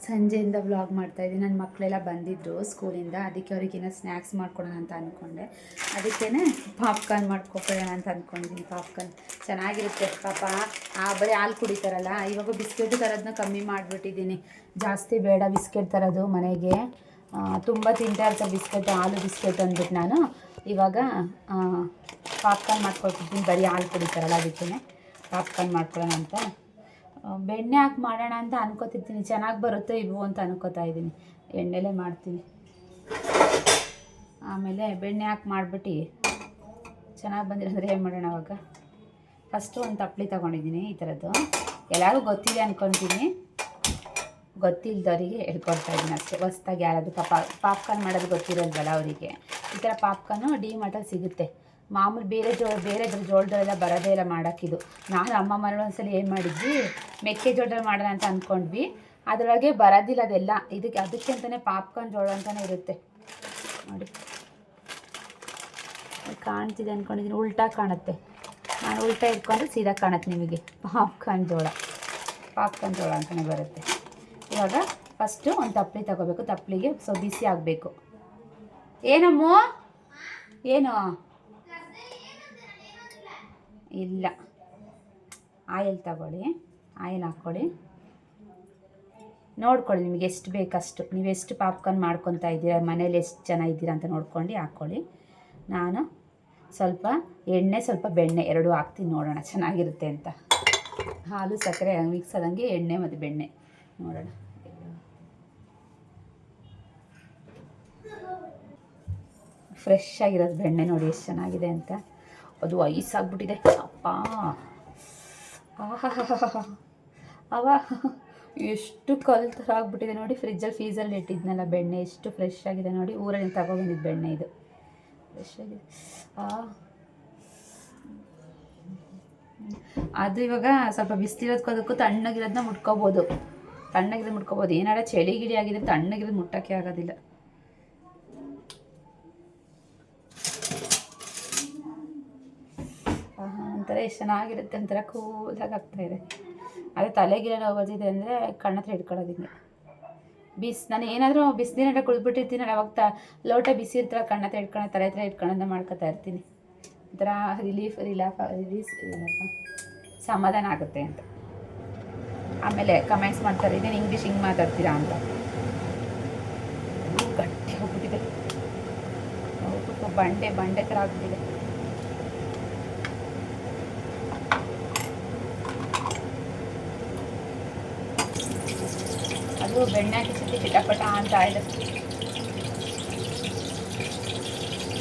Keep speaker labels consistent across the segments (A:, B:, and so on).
A: ಸಂಜೆಯಿಂದ ವ್ಲಾಗ್ ಮಾಡ್ತಾಯಿದ್ದೀನಿ. ನನ್ನ ಮಕ್ಕಳೆಲ್ಲ ಬಂದಿದ್ದರು ಸ್ಕೂಲಿಂದ, ಅದಕ್ಕೆ ಅವ್ರಿಗೇನೋ ಸ್ನ್ಯಾಕ್ಸ್ ಮಾಡ್ಕೊಡೋಣ ಅಂತ ಅಂದ್ಕೊಂಡೆ. ಅದಕ್ಕೇ ಪಾಪ್ಕಾರ್ನ್ ಮಾಡ್ಕೊಕೊಳ್ಳೋಣ ಅಂತ ಅಂದ್ಕೊಂಡಿದ್ದೀನಿ. ಪಾಪ್ಕಾರ್ನ್ ಚೆನ್ನಾಗಿರುತ್ತೆ ಪಾಪ. ಬರೀ ಹಾಲು ಕುಡಿತಾರಲ್ಲ, ಇವಾಗ ಬಿಸ್ಕೆಟ್ ತರೋದನ್ನ ಕಮ್ಮಿ ಮಾಡಿಬಿಟ್ಟಿದ್ದೀನಿ. ಜಾಸ್ತಿ ಬೇಡ ಬಿಸ್ಕೆಟ್ ತರೋದು ಮನೆಗೆ, ತುಂಬ ತಿಂತಾ ಇರ್ತಾರೆ ಬಿಸ್ಕೆಟ್, ಹಾಲು ಬಿಸ್ಕೆಟ್ ಅಂದ್ಬಿಟ್ಟು ನಾನು ಇವಾಗ ಪಾಪ್ಕಾರ್ನ್ ಮಾಡ್ಕೊಳ್ತಿದ್ದೀನಿ. ಬರೀ ಹಾಲು ಕುಡಿತಾರಲ್ಲ ಅದಕ್ಕೇ ಪಾಪ್ಕಾರ್ನ್ ಮಾಡ್ಕೊಳ್ಳೋಣ ಅಂತ. ಬೆಣ್ಣೆ ಹಾಕಿ ಮಾಡೋಣ ಅಂತ ಅನ್ಕೋತಿರ್ತೀನಿ, ಚೆನ್ನಾಗಿ ಬರುತ್ತೋ ಇಲ್ವೋ ಅಂತ ಅನ್ಕೋತಾ ಇದ್ದೀನಿ. ಎಣ್ಣೆಲೇ ಮಾಡ್ತೀನಿ, ಆಮೇಲೆ ಬೆಣ್ಣೆ ಹಾಕಿ ಮಾಡಿಬಿಟ್ಟು ಚೆನ್ನಾಗಿ ಬಂದಿರೋದ್ರೆ ಏನು ಮಾಡೋಣ. ಅವಾಗ ಫಸ್ಟು ಒಂದು ತಪ್ಪಲಿ ತೊಗೊಂಡಿದ್ದೀನಿ ಈ ಥರದ್ದು. ಎಲ್ಲರಿಗೂ ಗೊತ್ತಿದೆ ಅಂದ್ಕೊತೀನಿ, ಗೊತ್ತಿಲ್ಲದವರಿಗೆ ಹೇಳ್ಕೊಡ್ತಾ ಇದ್ದೀನಿ ಅಷ್ಟೇ. ಹೊಸ್ದಾಗಿ ಯಾರಾದರೂ ಪಾಪ್ಕಾರ್ನ್ ಮಾಡೋದು ಗೊತ್ತಿರೋಲ್ವಲ್ಲ ಅವರಿಗೆ ಈ ಥರ ಪಾಪ್ಕಾರ್ನು ಡಿ ಮಾರ್ಟಲ್ಲಿ ಸಿಗುತ್ತೆ. ಮಾಮೂಲಿ ಬೇರೆ ಜೋಳದಲ್ಲೆಲ್ಲ ಬರೋದೇ ಇಲ್ಲ ಮಾಡೋಕ್ಕಿದು. ನಾನು ಅಮ್ಮ ಮನೇಲಿ ಒಂದ್ಸಲ ಏನು ಮಾಡಿದ್ವಿ, ಮೆಕ್ಕೆಜೋಳದಲ್ಲಿ ಮಾಡೋಣ ಅಂತ ಅಂದ್ಕೊಂಡ್ವಿ. ಅದರೊಳಗೆ ಬರೋದಿಲ್ಲ ಅದೆಲ್ಲ. ಅದಕ್ಕೆ ಅಂತಲೇ ಪಾಪ್ಕಾರ್ನ್ ಜೋಳ ಅಂತಲೇ ಇರುತ್ತೆ ನೋಡಿ. ಕಾಣ್ತಿದೆ ಅಂದ್ಕೊಂಡಿದ್ದೀನಿ, ಉಲ್ಟಾ ಕಾಣುತ್ತೆ. ನಾನು ಉಲ್ಟಾ ಇಟ್ಕೊಂಡ್ರೆ ಸೀದಾ ಕಾಣುತ್ತೆ ನಿಮಗೆ. ಪಾಪ್ಕಾರ್ನ್ ಜೋಳ ಅಂತಲೇ ಬರುತ್ತೆ. ಇವಾಗ ಫಸ್ಟು ಒಂದು ತಪ್ಪಲಿ ತಗೋಬೇಕು. ತಪ್ಪಲಿಗೆ ಬಿಸಿ ಆಗಬೇಕು. ಏನಮ್ಮ ಏನು ಇಲ್ಲ, ಆಯಿಲ್ ತಗೊಳ್ಳಿ, ಆಯಿಲ್ ಹಾಕ್ಕೊಳ್ಳಿ, ನೋಡ್ಕೊಳ್ಳಿ ನಿಮಗೆ ಎಷ್ಟು ಬೇಕಷ್ಟು. ನೀವೆಷ್ಟು ಪಾಪ್ಕಾರ್ನ್ ಮಾಡ್ಕೊತಾ ಇದ್ದೀರಾ, ಮನೇಲಿ ಎಷ್ಟು ಜನ ಇದ್ದೀರಾ ಅಂತ ನೋಡ್ಕೊಂಡು ಹಾಕ್ಕೊಳ್ಳಿ. ನಾನು ಸ್ವಲ್ಪ ಎಣ್ಣೆ ಸ್ವಲ್ಪ ಬೆಣ್ಣೆ ಎರಡೂ ಹಾಕ್ತೀನಿ, ನೋಡೋಣ ಚೆನ್ನಾಗಿರುತ್ತೆ ಅಂತ. ಹಾಲು ಸಕ್ಕರೆ ಮಿಕ್ಸ್ ಆದಂಗೆ ಎಣ್ಣೆ ಮತ್ತು ಬೆಣ್ಣೆ ನೋಡೋಣ. ಫ್ರೆಶ್ ಆಗಿರೋದು ಬೆಣ್ಣೆ ನೋಡಿ ಎಷ್ಟು ಚೆನ್ನಾಗಿದೆ ಅಂತ. ಅದು ಐಸಾಗ್ಬಿಟ್ಟಿದೆ ಅಪ್ಪ. ಅವ ಎಷ್ಟು ಕಲ್ ಥರ ಆಗ್ಬಿಟ್ಟಿದೆ ನೋಡಿ. ಫ್ರೀಸಲ್ಲಿ ಇಟ್ಟಿದ್ನಲ್ಲ ಬೆಣ್ಣೆ, ಎಷ್ಟು ಫ್ರೆಶ್ ಆಗಿದೆ ನೋಡಿ. ಊರಲ್ಲಿ ತಗೊಬಂದಿದ್ದು ಬೆಣ್ಣೆ ಇದು, ಫ್ರೆಶ್ ಆಗಿದೆ. ಅದು ಇವಾಗ ಸ್ವಲ್ಪ ಬಿಸಿಲಿರೋದಕ್ಕೂ ತಣ್ಣಗಿರೋದನ್ನ ಮುಟ್ಕೋಬೋದು. ಏನಾರ ಚಳಿ ಗಿಳಿ ಆಗಿದ್ರೆ ತಣ್ಣಗಿರೋದು ಮುಟ್ಟೋಕ್ಕೆ ಆಗೋದಿಲ್ಲ. ಒಂಥರ ಎಷ್ಟು ಚೆನ್ನಾಗಿರುತ್ತೆ, ಒಂಥರ ಕೂಲಾಗಿ ಆಗ್ತಾಯಿದೆ. ಅದೇ ತಲೆಗಿರೋ ನೋವು ಬರ್ತಿದೆ ಅಂದರೆ ಕಣ್ಣ ಹತ್ರ ಇಟ್ಕೊಳ್ಳೋದಿಂಗೆ. ನಾನು ಏನಾದರೂ ಬಿಸಿನೀರ ಕುಡಿದ್ಬಿಟ್ಟಿರ್ತೀನಲ್ಲ, ಅವಾಗ ಲೋಟ ಬಿಸಿ ಇರ್ತಾರೆ, ಕಣ್ಣ ಹತ್ರ ಇಟ್ಕೊಂಡು ತಲೆ ಹತ್ರ ಇಟ್ಕೊಳ್ಳೋದು ಮಾಡ್ಕೊತಾ ಇರ್ತೀನಿ. ಒಂಥರ ರಿಲೀಸ್ ಸಮಾಧಾನ ಆಗುತ್ತೆ ಅಂತ. ಆಮೇಲೆ ಕಮೆಂಟ್ಸ್ ಮಾಡ್ತಾರೆ, ಇದೇನು ಇಂಗ್ಲೀಷ್ ಹಿಂಗೆ ಮಾತಾಡ್ತೀರಾ ಅಂತ. ಗಟ್ಟಿ ಹೋಗ್ಬಿಟ್ಟಿದೆ, ಬಂಡೆ ಥರ ಆಗ್ಬಿಟ್ಟಿದೆ. ಅದು ಬೆಣ್ಣೆ ಹಾಕಿ ಚಿಟಪಟ ಅಂತ ಇದೆ.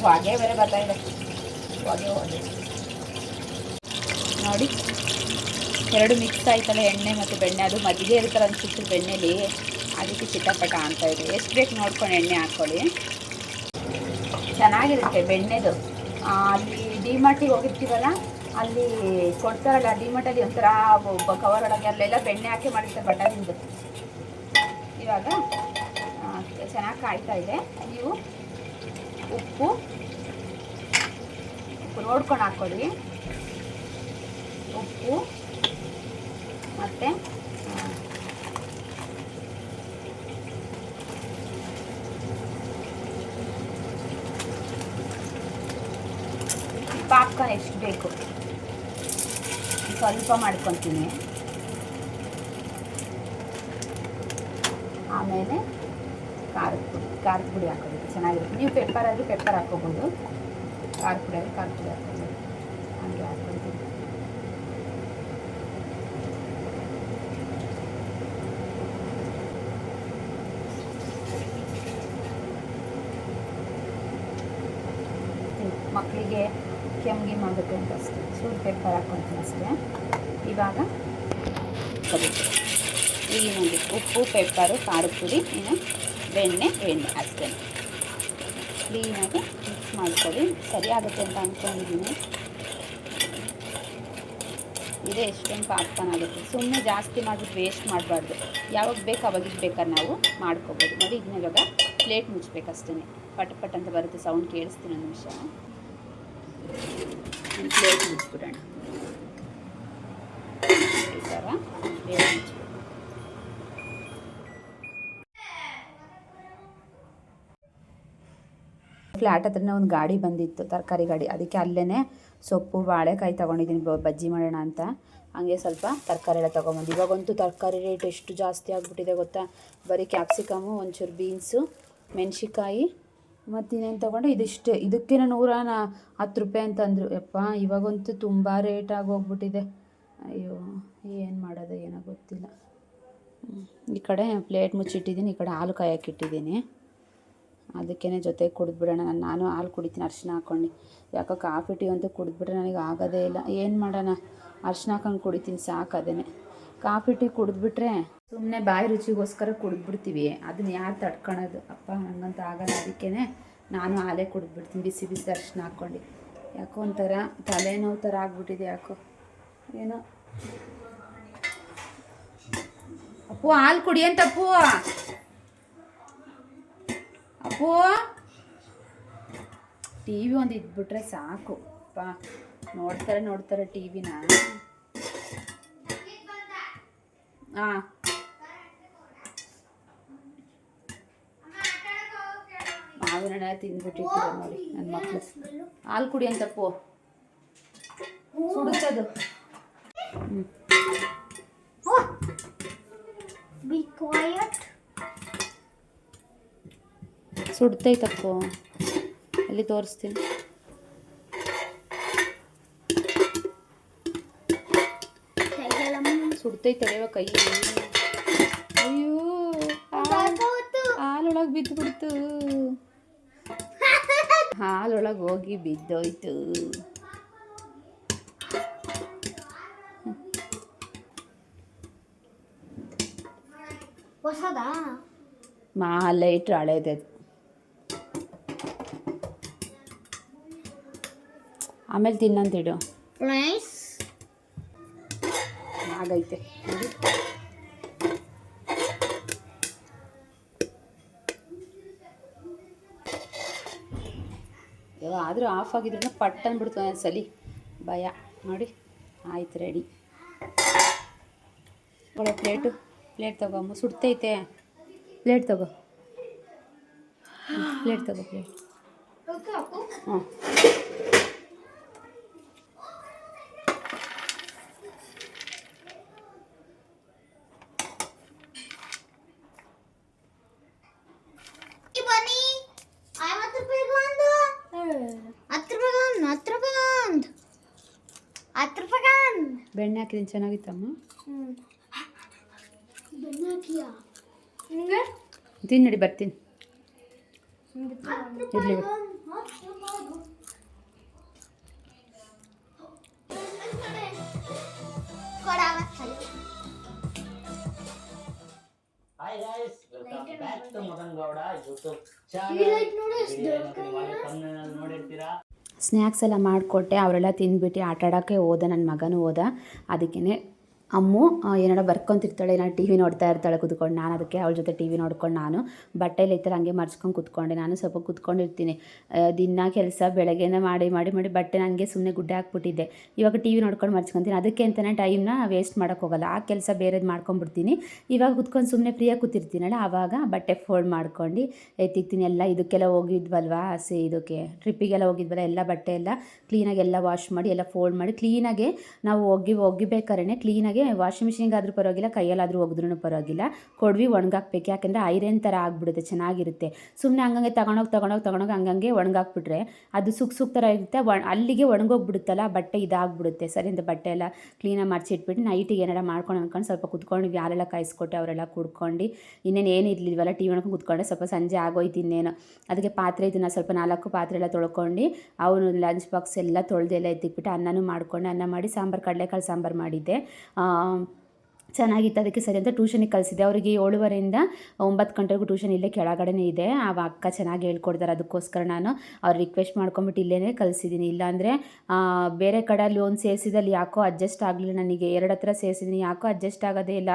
A: ಹೊಗೆ ಬೇರೆ ಬರ್ತಾ ಇದೆ, ಹೊಗೆ ನೋಡಿ. ಎರಡು ಮಿಕ್ಸ್ ಆಯ್ತಲ್ಲ ಎಣ್ಣೆ ಮತ್ತು ಬೆಣ್ಣೆ. ಅದು ಮಜ್ಜಿಗೆ ಇರ್ತಾರೆ ಅನ್ಸುತ್ತೆ ಬೆಣ್ಣೆಲಿ, ಅದಕ್ಕೆ ಚಿಟಪಟ ಅಂತ ಇದೆ. ಎಷ್ಟು ಬೇಕು ನೋಡ್ಕೊಂಡು ಎಣ್ಣೆ ಹಾಕ್ಕೊಳ್ಳಿ, ಚೆನ್ನಾಗಿರುತ್ತೆ ಬೆಣ್ಣೆದು. ಅಲ್ಲಿ ಡಿ ಮಾರ್ಟಿಗೆ ಹೋಗಿರ್ತೀವಲ್ಲ, ಅಲ್ಲಿ ಕೊಡ್ತಾರಲ್ಲ ಡಿ ಮಾರ್ಟಲ್ಲಿ ಒಂಥರ ಕವರ್ ಒಳಗೆ ಅಲ್ಲೆಲ್ಲ ಬೆಣ್ಣೆ ಹಾಕಿ ಮಾಡಿರ್ತಾರೆ ಬಟಾಣಿಂದು. ಇವಾಗ ಚೆನ್ನಾಗಿ ಕಾಯ್ತಾ ಇದೆ. ನೀವು ಉಪ್ಪು ನೋಡ್ಕೊಂಡು ಹಾಕ್ಕೊಳ್ಳಿ. ಉಪ್ಪು ಮತ್ತು ಪಾಪ್ಕಾರ್ನ್ ಎಷ್ಟು ಬೇಕು ಸ್ವಲ್ಪ ಮಾಡ್ಕೊತೀನಿ. ಆಮೇಲೆ ಖಾರದ ಪುಡಿ ಹಾಕೋಬೇಕು, ಚೆನ್ನಾಗಿರುತ್ತೆ. ನೀವು ಪೆಪ್ಪರ್ ಆದರೆ ಪೆಪ್ಪರ್ ಹಾಕ್ಕೋಬೋದು, ಖಾರದ ಪುಡಿ ಆದರೆ ಖಾರದ ಪುಡಿ ಹಾಕ್ಕೋಬೋದು. ಹಾಗೆ ಹಾಕ್ಕೊಳ್ತೀನಿ. ಮಕ್ಕಳಿಗೆ ಕೆಮ್ಮಿಗೆ ಆಗುತ್ತೆ ಅಂತ ಅಷ್ಟೇ ಚೂರು ಪೆಪ್ಪರ್ ಹಾಕ್ಕೊಳ್ತೀನಿ ಅಷ್ಟೇ. ಇವಾಗ ಈಗಿನೊಂದು ಉಪ್ಪು, ಪೆಪ್ಪರು, ಖಾರದ ಪುಡಿ, ಇನ್ನು ಬೆಣ್ಣೆ ಅಷ್ಟೇ. ಕ್ಲೀನಾಗಿ ಮಿಕ್ಸ್ ಮಾಡ್ಕೊಳ್ಳಿ. ಸರಿ ಆಗುತ್ತೆ ಅಂತ ಅಂದ್ಕೊಂಡಿದ್ದೀನಿ. ಇದೇ ಎಷ್ಟೊಂದು ಪಾಪ್ಕಾರ್ನ್ ಆಗುತ್ತೆ. ಸುಮ್ಮನೆ ಜಾಸ್ತಿ ಮಾಡಿಬಿಟ್ಟು ವೇಸ್ಟ್ ಮಾಡಬಾರ್ದು. ಯಾವಾಗ ಬೇಕು ಅವಾಗಿಗೆ ಬೇಕಾದ್ರೆ ನಾವು ಮಾಡ್ಕೋಬೋದು. ನೋಡಿ ಇದನ್ನ ಇವಾಗ ಪ್ಲೇಟ್ ಮುಚ್ಚಬೇಕಷ್ಟೇ. ಪಟ್ ಅಂತ ಬರುತ್ತೆ ಸೌಂಡ್, ಕೇಳಿಸ್ತೀನಿ ಒಂದು ನಿಮಿಷ. ಪ್ಲೇಟ್ ಮುಚ್ಚಿಬಿಡೋಣ ಈ ಥರ. ಪ್ಲೇಟ್ ಮುಚ್ಚಿಬಿಡೋಣ. ಫ್ಲ್ಯಾಟ್ ಹತ್ರನೇ ಒಂದು ಗಾಡಿ ಬಂದಿತ್ತು, ತರಕಾರಿ ಗಾಡಿ. ಅದಕ್ಕೆ ಅಲ್ಲೇ ಸೊಪ್ಪು ಬಾಳೆಕಾಯಿ ತೊಗೊಂಡಿದ್ದೀನಿ ಬಜ್ಜಿ ಮಾಡೋಣ ಅಂತ. ಹಂಗೆ ಸ್ವಲ್ಪ ತರಕಾರಿ ಎಲ್ಲ ತೊಗೊಂಬಂದು. ಇವಾಗಂತೂ ತರಕಾರಿ ರೇಟ್ ಎಷ್ಟು ಜಾಸ್ತಿ ಆಗಿಬಿಟ್ಟಿದೆ ಗೊತ್ತಾ. ಬರೀ ಕ್ಯಾಪ್ಸಿಕಮು, ಒಂಚೂರು ಬೀನ್ಸು, ಮೆಣಸಿಕಾಯಿ ಮತ್ತು ಇನ್ನೇನು ತೊಗೊಂಡೆ ಇದಿಷ್ಟೇ. ಇದಕ್ಕೆ 110 ರೂಪಾಯಿ ಅಂತಂದರು. ಯಪ್ಪ ಇವಾಗಂತೂ ತುಂಬ ರೇಟ್ ಆಗೋಗ್ಬಿಟ್ಟಿದೆ. ಅಯ್ಯೋ ಏನು ಮಾಡೋದು ಏನೋ ಗೊತ್ತಿಲ್ಲ. ಈ ಕಡೆ ಪ್ಲೇಟ್ ಮುಚ್ಚಿಟ್ಟಿದ್ದೀನಿ, ಈ ಕಡೆ ಹಾಲು ಕಾಯಕ್ಕಿಟ್ಟಿದ್ದೀನಿ. ಅದಕ್ಕೇ ಜೊತೆಗೆ ಕುಡಿದ್ಬಿಡೋಣ. ನಾನು ಹಾಲು ಕುಡಿತೀನಿ ಅರಿಶಿನ ಹಾಕ್ಕೊಂಡು. ಯಾಕೋ ಕಾಫಿ ಟೀ ಅಂತೂ ಕುಡಿದ್ಬಿಟ್ರೆ ನನಗೆ ಆಗೋದೇ ಇಲ್ಲ. ಏನು ಮಾಡೋಣ, ಅರಿಶಿನ ಹಾಕೊಂಡು ಕುಡಿತೀನಿ ಸಾಕು. ಅದನ್ನೇ ಕಾಫಿ ಟೀ ಕುಡಿದ್ಬಿಟ್ರೆ ಸುಮ್ಮನೆ ಬಾಯಿ ರುಚಿಗೋಸ್ಕರ ಕುಡಿದ್ಬಿಡ್ತೀವಿ. ಅದನ್ನ ಯಾರು ತಡ್ಕೊಳೋದು. ಅಪ್ಪ ನನಗಂತೂ ಆಗಲ್ಲ. ಅದಕ್ಕೇ ನಾನು ಹಾಲೇ ಕುಡಿದ್ಬಿಡ್ತೀನಿ ಬಿಸಿ ಬಿಸಿ ಅರಿಶಿನ ಹಾಕ್ಕೊಂಡು. ಯಾಕೋ ಒಂಥರ ತಲೆನೋವು ಥರ ಆಗ್ಬಿಟ್ಟಿದೆ ಯಾಕೋ ಏನೋ. ಅಪ್ಪು ಹಾಲು ಕುಡಿ ಅಂತ. ಅಪ್ಪು ಅಪ್ಪು ಟಿ ವಿ ಒಂದು ಇದ್ಬಿಟ್ರೆ ಸಾಕು. ಅಪ್ಪ ನೋಡ್ತಾರೆ ಟಿ ವಿನ. ಹಾಂ ಮಾವಿನ ತಿಂದ್ಬಿಟ್ಟಿರ್ತೀರ ನೋಡಿ ನನ್ನ ಮಕ್ಕಳು. ಹಾಲು ಕುಡಿ ಅಂತಪ್ಪು, ಸುಡುತ್ತದು. ಸುಡ್ತೈತಪ್ಪು, ಅಲ್ಲಿ ತೋರಿಸ್ತೀನಿ. ಸುಡ್ತೈತೆ ಕೈ. ಅಯ್ಯೋ ಹಾಲೊಳಗೆ ಬಿದ್ದುಬಿಡ್ತು. ಹಾಲೊಳಗೆ ಹೋಗಿ ಬಿದ್ದೋಯ್ತು. ಲೈಟ್ರ್ ಹಳೇದು. ಆಮೇಲೆ ತಿನ್ನಂತಿಡು. ಆಗೈತೆ ಆದರೂ ಆಫ್ ಆಗಿದ್ರೆ ಪಟ್ ಅಂದ್ಬಿಡ್ತು ಒಂದ್ಸಲಿ ಭಯ ನೋಡಿ. ಆಯ್ತು ರೆಡಿ. ಒಳ್ಳೆ ಪ್ಲೇಟ್ ತಗೊಮ್ಮ. ಸುಡ್ತೈತೆ. ಪ್ಲೇಟ್ ತಗೋ. ಪ್ಲೇಟ್ ಹಾಂ ಬೆಣ್ಣೆ ಹಾಕಿದ್ದೀನಿ. ಚೆನ್ನಾಗಿತ್ತಮ್ಮ. ತಿನ್ನಡಿ ಬರ್ತೀನಿ. ಇರಲಿ ಸ್ನ್ಯಾಕ್ಸ್ ಎಲ್ಲ ಮಾಡಿಕೊಟ್ಟೆ. ಅವರೆಲ್ಲ ತಿಂದ್ಬಿಟ್ಟು ಆಟ ಆಡೋಕ್ಕೆ ಹೋದ. ನನ್ನ ಮಗನೂ ಹೋದ. ಅದಕ್ಕೇ ಅಮ್ಮು ಏನಾರ ಬರ್ಕೊತಿರ್ತಾಳೆ, ನಾನು ಟಿ ವಿ ನೋಡ್ತಾ ಇರ್ತಾಳೆ ಕೂತ್ಕೊಂಡು. ನಾನು ಅದಕ್ಕೆ ಅವಳ ಜೊತೆ ಟಿ ವಿ ನೋಡ್ಕೊಂಡು ನಾನು ಬಟ್ಟೆಲಿ ಈ ಥರ ಹಂಗೆ ಮರ್ಚ್ಕೊಂಡು ಕೂತ್ಕೊಂಡೆ. ನಾನು ಸ್ವಲ್ಪ ಕೂತ್ಕೊಂಡಿರ್ತೀನಿ. ದಿನ ಕೆಲಸ ಬೆಳಗ್ಗೆನೇ ಮಾಡಿ ಬಟ್ಟೆ ನನಗೆ ಸುಮ್ಮನೆ ಗುಡ್ಡೆ ಹಾಕ್ಬಿಟ್ಟಿದ್ದೆ. ಇವಾಗ ಟಿ ವಿ ನೋಡ್ಕೊಂಡು ಮರ್ಚ್ಕೊತೀನಿ. ಅದಕ್ಕೆ ಅಂತಲೇ ಟೈಮ್ನ ವೇಸ್ಟ್ ಮಾಡೋಕ್ಕೆ ಹೋಗಲ್ಲ. ಆ ಕೆಲಸ ಬೇರೆದು ಮಾಡ್ಕೊಂಡ್ಬಿಡ್ತೀನಿ. ಇವಾಗ ಕೂತ್ಕೊಂಡು ಸುಮ್ಮನೆ ಫ್ರೀಯಾಗಿ ಕೂತಿರ್ತೀನಲ್ಲ, ಆವಾಗ ಬಟ್ಟೆ ಫೋಲ್ಡ್ ಮಾಡ್ಕೊಂಡು ಎತ್ತಿಕ್ತೀನಿ. ಎಲ್ಲ ಇದಕ್ಕೆಲ್ಲ ಹೋಗಿದ್ವಲ್ವಾ, ಇದಕ್ಕೆ ಟ್ರಿಪ್ಪಿಗೆಲ್ಲ ಹೋಗಿದ್ವಲ್ಲ, ಎಲ್ಲ ಬಟ್ಟೆ ಎಲ್ಲ ಕ್ಲೀನಾಗಿ ಎಲ್ಲ ವಾಶ್ ಮಾಡಿ ಎಲ್ಲ ಫೋಲ್ಡ್ ಮಾಡಿ ಕ್ಲೀನಾಗೆ ನಾವು ಒಗಿಬೇಕಾದ್ರೆ ಕ್ಲೀನಾಗಿ ವಾಷಿಂಗ್ ಮಿಷಿನ್ಗಾದ್ರೂ ಪರವಾಗಿಲ್ಲ, ಕೈಯಲ್ಲಾದರೂ ಒಗೆದ್ರೂ ಪರವಾಗಿಲ್ಲ, ಕೊಡ್ವಿ ಒಣಗಾಕ್ಬೇಕು. ಯಾಕೆಂದರೆ ಐರನ್ ಥರ ಆಗಿಬಿಡುತ್ತೆ, ಚೆನ್ನಾಗಿರುತ್ತೆ. ಸುಮ್ಮನೆ ಹಂಗಂಗೆ ತಗೊಂಡೋಗಿ ಹಂಗಂಗೆ ಒಣಗಾಕ್ಬಿಟ್ರೆ ಅದು ಸುಕ್ ಥರ ಇರುತ್ತೆ. ಅಲ್ಲಿಗೆ ಒಣಗೋಗ್ಬಿಡುತ್ತಲ್ಲ ಬಟ್ಟೆ, ಇದಾಗ್ಬಿಡುತ್ತೆ. ಸರಿ ಅಂತ ಬಟ್ಟೆ ಎಲ್ಲ ಕ್ಲೀನಾಗಿ ಮರ್ಚಿಟ್ಬಿಟ್ಟು ನೈಟಿಗೆ ಏನಾರ ಮಾಡ್ಕೊಂಡು ಅಂದ್ಕೊಂಡು ಸ್ವಲ್ಪ ಕುತ್ಕೊಂಡು ಯಾರೆಲ್ಲ ಕಾಯಿಸ್ಕೊಟ್ಟೆ ಅವರೆಲ್ಲ ಕುಡ್ಕೊಂಡು ಇನ್ನೇನು ಏನಿರಲಿಲ್ವಲ್ಲ ಟಿ ವಿ ನೋಡ್ಕೊಂಡು ಕುತ್ಕೊಂಡೆ. ಸ್ವಲ್ಪ ಸಂಜೆ ಆಗೋಯ್ತು ಇನ್ನೇನು. ಅದಕ್ಕೆ ಪಾತ್ರೆ ಇದನ್ನು ಸ್ವಲ್ಪ 4 ಪಾತ್ರೆ ಎಲ್ಲ ತೊಳ್ಕೊಂಡು ಅವನು ಲಂಚ್ ಬಾಕ್ಸ್ ಎಲ್ಲ ತೊಳೆದೆಲ್ಲ ಎತ್ತಿಕ್ಬಿಟ್ಟು ಅನ್ನನೂ ಮಾಡ್ಕೊಂಡು ಅನ್ನ ಮಾಡಿ ಕಡಲೆಕಾಳು ಸಾಂಬಾರು ಮಾಡಿದ್ದೆ. ಚೆನ್ನಾಗಿತ್ತು. ಅದಕ್ಕೆ ಸರಿ ಅಂತ ಟ್ಯೂಷನಿಗೆ ಕಳಿಸಿದ್ದೆ. ಅವರಿಗೆ 7:30ಯಿಂದ 9 ಗಂಟೆವರೆಗೂ ಟ್ಯೂಷನ್ ಇಲ್ಲೇ ಕೆಳಗಡೆನೇ ಇದೆ. ಆ ಅಕ್ಕ ಚೆನ್ನಾಗಿ ಹೇಳ್ಕೊಡ್ತಾರೆ. ಅದಕ್ಕೋಸ್ಕರ ನಾನು ಅವ್ರು ರಿಕ್ವೆಸ್ಟ್ ಮಾಡ್ಕೊಂಬಿಟ್ಟು ಇಲ್ಲೇ ಕಳಿಸಿದ್ದೀನಿ. ಇಲ್ಲಾಂದರೆ ಬೇರೆ ಕಡೆ ಅಲ್ಲಿ ಒಂದು ಸೇರಿಸಿದಲ್ಲಿ ಯಾಕೋ ಅಡ್ಜಸ್ಟ್ ಆಗಲಿಲ್ಲ ನನಗೆ. 2 ಹತ್ರ ಸೇರಿಸಿದ್ದೀನಿ, ಯಾಕೋ ಅಡ್ಜಸ್ಟ್ ಆಗೋದೇ ಇಲ್ಲ.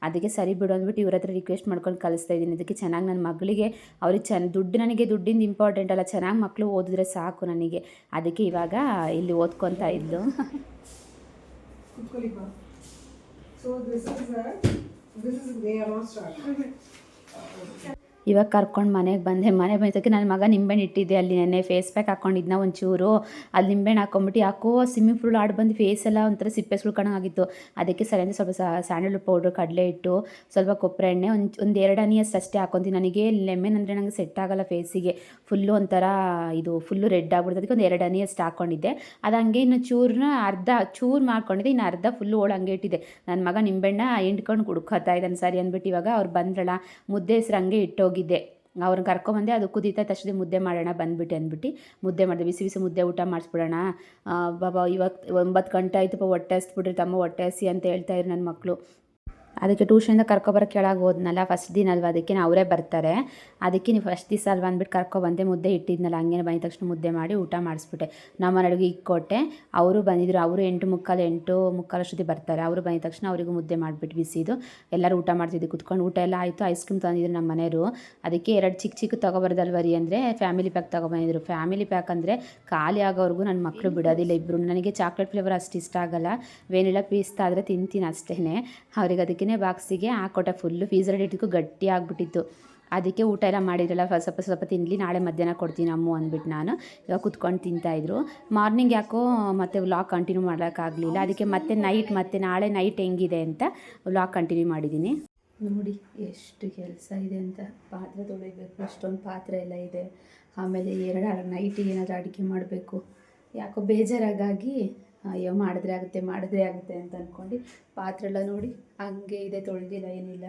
A: ಅದಕ್ಕೆ ಸರಿ ಬಿಡು ಅಂದ್ಬಿಟ್ಟು ಇವ್ರ ಹತ್ರ ರಿಕ್ವೆಸ್ಟ್ ಮಾಡ್ಕೊಂಡು ಕಳಿಸ್ತಾ ಇದ್ದೀನಿ. ಅದಕ್ಕೆ ಚೆನ್ನಾಗಿ ನನ್ನ ಮಗಳಿಗೆ ಅವ್ರಿಗೆ ನನಗೆ ದುಡ್ಡಿಂದ ಇಂಪಾರ್ಟೆಂಟ್ ಅಲ್ಲ, ಚೆನ್ನಾಗಿ ಮಕ್ಕಳು ಓದಿದ್ರೆ ಸಾಕು ನನಗೆ. ಅದಕ್ಕೆ ಇವಾಗ ಇಲ್ಲಿ ಓದ್ಕೊತಾ ಇದ್ದು. ಇವಾಗ ಕರ್ಕೊಂಡು ಮನೆಗೆ ಬಂದೆ. ಮನೆಗೆ ಬಂದಕ್ಕೆ ನನ್ನ ಮಗ ನಿಂಬೆಹಣ್ಣು ಇಟ್ಟಿದ್ದೆ ಅಲ್ಲಿ, ನೆನ್ನೆ ಫೇಸ್ ಪ್ಯಾಕ್ ಹಾಕ್ಕೊಂಡಿದ್ನ ಒಂಚೂರು, ಅಲ್ಲಿ ನಿಂಬೆಹಣ್ಣು ಹಾಕ್ಕೊಂಬಿಟ್ಟು ಯಾಕೋ ಸ್ವಿಮ್ಮಿಂಗ್ ಪೂಲ್ ಆಡಿ ಬಂದು ಫೇಸ್ ಎಲ್ಲ ಒಂಥರ ಸಿಪ್ಪೆ ಸುಳ್ಕೊಂಡಾಗಿತ್ತು. ಅದಕ್ಕೆ ಸರಿಯಿಂದ ಸ್ವಲ್ಪ ಸ್ಯಾಂಡಲ್ವುಡ್ ಪೌಡ್ರು, ಕಡಲೆ ಹಿಟ್ಟು, ಸ್ವಲ್ಪ ಕೊಬ್ಬರಿ ಎಣ್ಣೆ, ಒಂದು 2 ಹನಿಯಷ್ಟು ಅಷ್ಟೇ ಹಾಕ್ಕೊಂತೀನಿ. ನನಗೆ ಲೆಮನ್ ಅಂದರೆ ನನಗೆ ಸೆಟ್ ಆಗೋಲ್ಲ ಫೇಸಿಗೆ, ಫುಲ್ಲು ಒಂಥರ ಇದು ಫುಲ್ಲು ರೆಡ್ ಆಗ್ಬಿಡ್ತದೆ. ಅದಕ್ಕೆ ಒಂದು 2 ಹನಿಯಷ್ಟು ಹಾಕ್ಕೊಂಡಿದ್ದೆ. ಅದು ಹಂಗೆ ಇನ್ನು ಅರ್ಧ ಚೂರು ಮಾಡ್ಕೊಂಡಿದ್ದೆ, ಇನ್ನು ಅರ್ಧ ಫುಲ್ಲು ಓಳು ಹಂಗೆ ಇಟ್ಟಿದ್ದೆ. ನನ್ನ ಮಗ ನಿಂಬೆಹಣ್ಣ ಹಿಂಡ್ಕೊಂಡು ಕುಡ್ಕೋತಾ ಇದ್ದಾನೆ ಸರಿ ಅಂದ್ಬಿಟ್ಟು. ಇವಾಗ ಅವ್ರು ಬಂದ್ರಲ್ಲ, ಮುದ್ದೆ ಹೆಸ್ರು ಹಂಗೆ ಇಟ್ಟೋಗಿದ್ದೆ. ಅವ್ರನ್ನ ಕರ್ಕೊಂಬಂದೆ, ಅದು ಕುದೀತಾ ತಕ್ಷಣ ಮುದ್ದೆ ಮಾಡೋಣ ಬಂದುಬಿಟ್ಟು ಅಂದ್ಬಿಟ್ಟು ಮುದ್ದೆ ಮಾಡಿದೆ. ಬಿಸಿ ಬಿಸಿ ಮುದ್ದೆ ಊಟ ಮಾಡಿಸ್ಬಿಡೋಣ ಬಾಬಾ. ಇವಾಗ 9 ಗಂಟೆ ಆಯ್ತಪ್ಪ, ಹೊಟ್ಟೆ ಹಸ್ಬಿಡ್ರಿ ತಮ್ಮ, ಹೊಟ್ಟೆ ಹಸಿ ಅಂತ ಹೇಳ್ತಾಯಿದ್ರು ನನ್ನ ಮಕ್ಕಳು. ಅದಕ್ಕೆ ಟ್ಯೂಷನಿಂದ ಕರ್ಕೊಬರೋಕ್ಕೆ ಕೆಳಗೆ ಹೋದ್ನಲ್ಲ, ಫಸ್ಟ್ ದಿನ ಅಲ್ವ, ಅದಕ್ಕೆ ಅವರೇ ಬರ್ತಾರೆ. ಅದಕ್ಕೆ ನೀವು ಫಸ್ಟ್ ದಿವಸ ಅಲ್ವ ಅಂದ್ಬಿಟ್ಟು ಕರ್ಕೊಬಂದೆ. ಮುದ್ದೆ ಇಟ್ಟಿದ್ನಲ್ಲ, ಹಂಗೆ ಬಂದ ತಕ್ಷಣ ಮುದ್ದೆ ಮಾಡಿ ಊಟ ಮಾಡಿಸ್ಬಿಟ್ಟೆ. ನಮ್ಮ ಅಡುಗೆ ಇಕ್ಕೊಟ್ಟೆ. ಅವರು ಬಂದಿದ್ರು, ಅವರು 8:45 ಅಷ್ಟೊತ್ತಿಗೆ ಬರ್ತಾರೆ. ಅವರು ಬಂದ ತಕ್ಷಣ ಅವರಿಗೂ ಮುದ್ದೆ ಮಾಡಿಬಿಟ್ಟು ಬಿಸಿದು ಎಲ್ಲರೂ ಊಟ ಮಾಡ್ತಿದ್ವಿ ಕುತ್ಕೊಂಡು. ಊಟ ಎಲ್ಲ ಆಯಿತು. ಐಸ್ ಕ್ರೀಮ್ ತಂದಿದ್ರು ನಮ್ಮ ಮನೆಯವರು. ಅದಕ್ಕೆ 2 ಚಿಕ್ಕ ತೊಗೊಬಾರ್ದಲ್ವ ರೀ ಅಂದರೆ ಫ್ಯಾಮಿಲಿ ಪ್ಯಾಕ್ ತೊಗೊಬಂದಿದ್ರು. ಫ್ಯಾಮಿಲಿ ಪ್ಯಾಕ್ ಅಂದರೆ ಖಾಲಿ ಆಗೋವರೆಗೂ ನನ್ನ ಮಕ್ಕಳು ಬಿಡೋದಿಲ್ಲ ಇಬ್ಬರು. ನನಗೆ ಚಾಕ್ಲೇಟ್ ಫ್ಲೇವರ್ ಅಷ್ಟು ಇಷ್ಟ ಆಗಲ್ಲ, ವೆನಿಲಾ ಪೀಸ್ತಾ ಆದರೆ ತಿಂತೀನಿ ಅಷ್ಟೇ. ಅವ್ರಿಗೆ ಅದಕ್ಕೆ ಬಾಕ್ಸಿಗೆ ಹಾಕೊಟ್ಟೆ. ಫುಲ್ಲು ಫೀಸರ್ ಇಟ್ಟಿದ್ದಕ್ಕೂ ಗಟ್ಟಿ ಆಗಿಬಿಟ್ಟಿತ್ತು. ಅದಕ್ಕೆ ಊಟ ಎಲ್ಲ ಮಾಡಿದ್ರಲ್ಲ, ಸ್ವಲ್ಪ ತಿನ್ನಲಿ, ನಾಳೆ ಮಧ್ಯಾಹ್ನ ಕೊಡ್ತೀನಿ ಅಮ್ಮು ಅಂದ್ಬಿಟ್ಟು ನಾನು ಇವಾಗ ಕುತ್ಕೊಂಡು ತಿಂತಾಯಿದ್ರು. ಮಾರ್ನಿಂಗ್ ಯಾಕೋ ಮತ್ತೆ ವ್ಲಾಗ್ ಕಂಟಿನ್ಯೂ ಮಾಡೋಕ್ಕಾಗಲಿಲ್ಲ. ಅದಕ್ಕೆ ಮತ್ತೆ ನಾಳೆ ನೈಟ್ ಹೆಂಗಿದೆ ಅಂತ ವ್ಲಾಗ್ ಕಂಟಿನ್ಯೂ ಮಾಡಿದ್ದೀನಿ. ನೋಡಿ ಎಷ್ಟು ಕೆಲಸ ಇದೆ ಅಂತ. ಪಾತ್ರೆ ತೊಳಿಬೇಕು, ಅಷ್ಟೊಂದು ಪಾತ್ರೆ ಎಲ್ಲ ಇದೆ. ಆಮೇಲೆ 2 ನೈಟಿಗೆ ಏನಾದರೂ ಅಡುಗೆ ಮಾಡಬೇಕು. ಯಾಕೋ ಬೇಜಾರಾಗಿ ಅಯ್ಯೋ ಮಾಡಿದ್ರೆ ಆಗುತ್ತೆ ಅಂತ ಅಂದ್ಕೊಂಡು ಪಾತ್ರೆ ಎಲ್ಲ ನೋಡಿ ಹಂಗೆ ಇದೆ, ತೊಳೆದಿಲ್ಲ ಏನಿಲ್ಲ.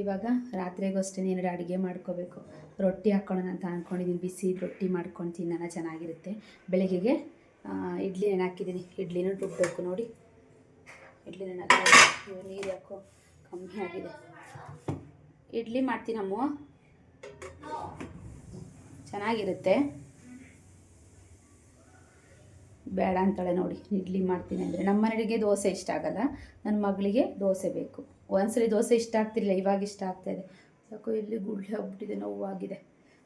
A: ಇವಾಗ ರಾತ್ರಿಗೂ ಅಷ್ಟೇ ಏನಾದ್ರು ಅಡುಗೆ ಮಾಡ್ಕೋಬೇಕು. ರೊಟ್ಟಿ ಹಾಕ್ಕೊಳ್ಳೋಣ ಅಂತ ಅಂದ್ಕೊಂಡಿದ್ದೀನಿ. ಬಿಸಿ ರೊಟ್ಟಿ ಮಾಡ್ಕೊಂಡು ತಿನ್ನೋಣ, ಚೆನ್ನಾಗಿರುತ್ತೆ. ಬೆಳಗ್ಗೆಗೆ ಇಡ್ಲಿ ನೆನೆ ಇಡ್ಲಿನೂ ರುಬ್ಬಬೇಕು. ನೋಡಿ ಇಡ್ಲಿ ನೆನೆ ನೀರು ಯಾಕೋ ಕಮ್ಮಿ ಆಗಿದೆ. ಇಡ್ಲಿ ಮಾಡ್ತೀನಮ್ಮ, ಚೆನ್ನಾಗಿರುತ್ತೆ. ಬೇಡ ಅಂತಾಳೆ ನೋಡಿ, ಇಡ್ಲಿ ಮಾಡ್ತೀನಿ ಅಂದರೆ. ನಮ್ಮ ಮನೆಗೆ ದೋಸೆ ಇಷ್ಟ ಆಗಲ್ಲ, ನನ್ನ ಮಗಳಿಗೆ ದೋಸೆ ಬೇಕು. ಒಂದ್ಸಲಿ ದೋಸೆ ಇಷ್ಟ ಆಗ್ತಿರಲಿಲ್ಲ, ಇವಾಗ ಇಷ್ಟ ಆಗ್ತಾಯಿದೆ. ಯಾಕೋ ಇಲ್ಲಿ ಗುಳ್ಳೆ ಹೋಗ್ಬಿಟ್ಟಿದೆ, ನೋವಾಗಿದೆ.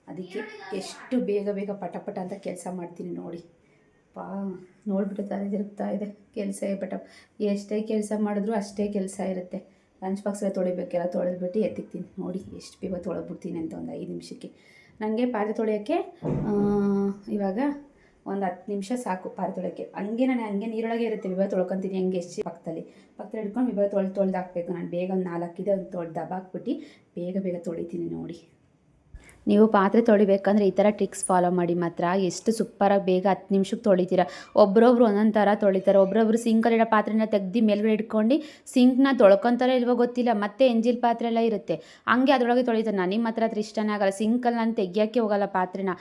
A: ಅದಕ್ಕೆ ಎಷ್ಟು ಬೇಗ ಪಟ ಅಂತ ಕೆಲಸ ಮಾಡ್ತೀನಿ ನೋಡಿ. ನೋಡಿಬಿಟ್ಟು ತಲೆ ತಿರುಗ್ತಾ ಇದೆ. ಕೆಲಸ ಎಷ್ಟೇ ಕೆಲಸ ಮಾಡಿದ್ರೂ ಅಷ್ಟೇ ಕೆಲಸ ಇರುತ್ತೆ. ಲಂಚ್ ಬಾಕ್ಸ್ ಎಲ್ಲ ತೊಳಿಬೇಕೆಲ್ಲ ತೊಳೆದ್ಬಿಟ್ಟು ಎತ್ತಿಕ್ತೀನಿ. ನೋಡಿ ಎಷ್ಟು ಬೇಗ ತೊಳೆದ್ಬಿಡ್ತೀನಿ ಅಂತ ಒಂದು 5 ನಿಮಿಷಕ್ಕೆ. ನನಗೆ ಪಾತ್ರೆ ತೊಳೆಯೋಕ್ಕೆ ಇವಾಗ ಒಂದು 10 ನಿಮಿಷ ಸಾಕು ಪಾತ್ರೆ ತೊಳೆಯೋಕ್ಕೆ. ಹಂಗೆ ನೀರೊಳಗೆ ಇರುತ್ತೆ. ವಿಭಾಗ ತೊಳ್ಕೊತೀನಿ ಹಂಗೆ ಎಷ್ಟು ಪಕ್ಕದಲ್ಲಿ ಹಿಡ್ಕೊಂಡು ವಿಭಾಗ ತೊಳ್ದು ಹಾಕಬೇಕು. ನಾನು ಬೇಗ ಒಂದು 4 ಇದೆ, ಒಂದು ದಬಾಕ್ಬಿಟ್ಟು ಬೇಗ ತೊಳಿತೀನಿ ನೋಡಿ. ನೀವು ಪಾತ್ರೆ ತೊಳಿಬೇಕಂದ್ರೆ ಈ ಥರ ಟ್ರಿಕ್ಸ್ ಫಾಲೋ ಮಾಡಿ ಮಾತ್ರ ಎಷ್ಟು ಸೂಪರಾಗಿ ಬೇಗ 10 ನಿಮಿಷಕ್ಕೆ ತೊಳಿತೀರ. ಒಬ್ಬರೊಬ್ರು ಒಂದೊಂದು ಥರ ತೊಳಿತಾರೆ. ಒಬ್ಬರೊಬ್ರು ಸಿಂಕಲ್ಲಿರೋ ಪಾತ್ರೆನ ತೆಗ್ದು ಮೇಲ್ಗಡೆ ಇಟ್ಕೊಂಡು ಸಿಂಕ್ನ ತೊಳ್ಕೊತಾರೆ ಇಲ್ವೋ ಗೊತ್ತಿಲ್ಲ, ಮತ್ತೆ ಎಂಜಿಲ್ ಪಾತ್ರೆ ಎಲ್ಲ ಇರುತ್ತೆ, ಹಂಗೆ ಅದರೊಳಗೆ ತೊಳಿತಾರೆ. ನನಗೆ ಮಾತ್ರ ಅದ್ರ ಇಷ್ಟನೇ ಆಗಲ್ಲ. ಸಿಂಕಲ್ಲಿ ನಾನು ತೆಗಿಯೋಕ್ಕೆ ಹೋಗಲ್ಲ ಪಾತ್ರೆನ.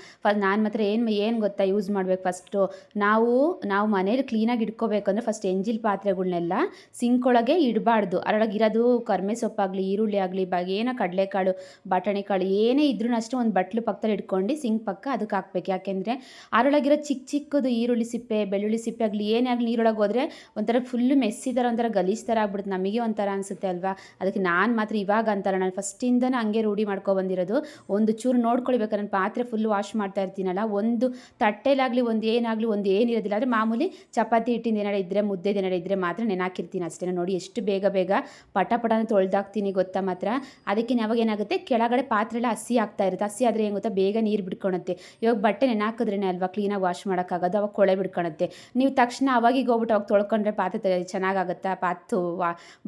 A: ನಾನು ಮಾತ್ರ ಏನು ಗೊತ್ತಾ ಯೂಸ್ ಮಾಡಬೇಕು, ಫಸ್ಟು ನಾವು ಮನೇಲಿ ಕ್ಲೀನಾಗಿ ಇಟ್ಕೋಬೇಕಂದ್ರೆ ಫಸ್ಟ್ ಎಂಜಿಲ್ ಪಾತ್ರೆಗಳ್ನೆಲ್ಲ ಸಿಂಕ್ ಒಳಗೆ ಇಡಬಾರ್ದು. ಅದರೊಳಗೆ ಇರೋದು ಕರ್ಮೆ ಸೊಪ್ಪಾಗಲಿ, ಈರುಳ್ಳಿ ಆಗಲಿ, ಏನೋ ಕಡಲೆಕಾಳು, ಬಟಾಣಿ ಕಾಳು ಏನೇ ಇದ್ರೂ ಅಷ್ಟೇ ಒಂದು ಬಟ್ಲು ಪಕ್ಕದಲ್ಲಿ ಇಟ್ಕೊಂಡು ಸಿಂಕ್ ಪಕ್ಕ ಅದಕ್ಕೆ ಹಾಕ್ಬೇಕು. ಯಾಕೆಂದರೆ ಅದರೊಳಗಿರೋ ಚಿಕ್ಕದು ಈರುಳ್ಳಿ ಸಿಪ್ಪೆ, ಬೆಳ್ಳುಳ್ಳಿ ಸಿಪ್ಪೆ ಆಗಲಿ ಏನೇ ಆಗಲಿ ನೀರೊಳಗೆ ಹೋದರೆ ಒಂಥರ ಫುಲ್ಲು ಮೆಸ್ಸಿ ಥರ, ಒಂಥರ ಗಲೀಜು ಥರ ಆಗ್ಬಿಡುತ್ತೆ. ನಮಗೆ ಒಂಥರ ಅನಿಸುತ್ತೆ ಅಲ್ವಾ. ಅದಕ್ಕೆ ನಾನು ಮಾತ್ರ ಇವಾಗ ಅಂತಾರ, ನಾನು ಫಸ್ಟಿಂದನೇ ಹಂಗೆ ರೂಢಿ ಮಾಡ್ಕೊಬಂದಿರೋದು. ಒಂದು ಚೂರು ನೋಡ್ಕೊಳ್ಬೇಕಾದ್ರೆ ನಾನು ಪಾತ್ರೆ ಫುಲ್ಲು ವಾಶ್ ಮಾಡ್ತಾ ಇರ್ತೀನಲ್ಲ, ಒಂದು ತಟ್ಟೆಲಾಗಲಿ ಒಂದು ಏನಿರೋದಿಲ್ಲ. ಆದರೆ ಮಾಮೂಲಿ ಚಪಾತಿ ಹಿಟ್ಟಿಂದ ಏನಾರು ಇದ್ದರೆ, ಮುದ್ದೆ ಏನಾರು ಇದ್ದರೆ ಮಾತ್ರ ನೆನಾಕಿರ್ತೀನಿ ಅಷ್ಟೇ. ನೋಡಿ ಎಷ್ಟು ಬೇಗ ಪಟ ತೊಳ್ದಾಕ್ತೀನಿ ಗೊತ್ತಾ ಮಾತ್ರ. ಅದಕ್ಕೆ ಯಾವಾಗ ಏನಾಗುತ್ತೆ, ಕೆಳಗಡೆ ಪಾತ್ರೆ ಎಲ್ಲ ಹಸಿ ಆಗ್ತಾ ಇರುತ್ತೆ. ಹಸಿ ಆದರೆ ಏನು ಗೊತ್ತಾ, ಬೇಗ ನೀರು ಬಿಡ್ಕೊಳುತ್ತೆ. ಇವಾಗ ಬಟ್ಟೆ ನೆನಾಕಿದ್ರೇ ಅಲ್ವಾ ಕ್ಲೀನಾಗಿ ವಾಶ್ ಮಾಡೋಕ್ಕಾಗೋದು, ಅವಾಗ ಕೊಳೆ ಬಿಡ್ಕೊಳುತ್ತೆ. ನೀವು ತಕ್ಷಣ ಅವಾಗಿಗೆ ಹೋಗ್ಬಿಟ್ಟು ಅವಾಗ ತೊಳ್ಕೊಂಡ್ರೆ ಪಾತ್ರೆ ಚೆನ್ನಾಗಾಗುತ್ತಾ,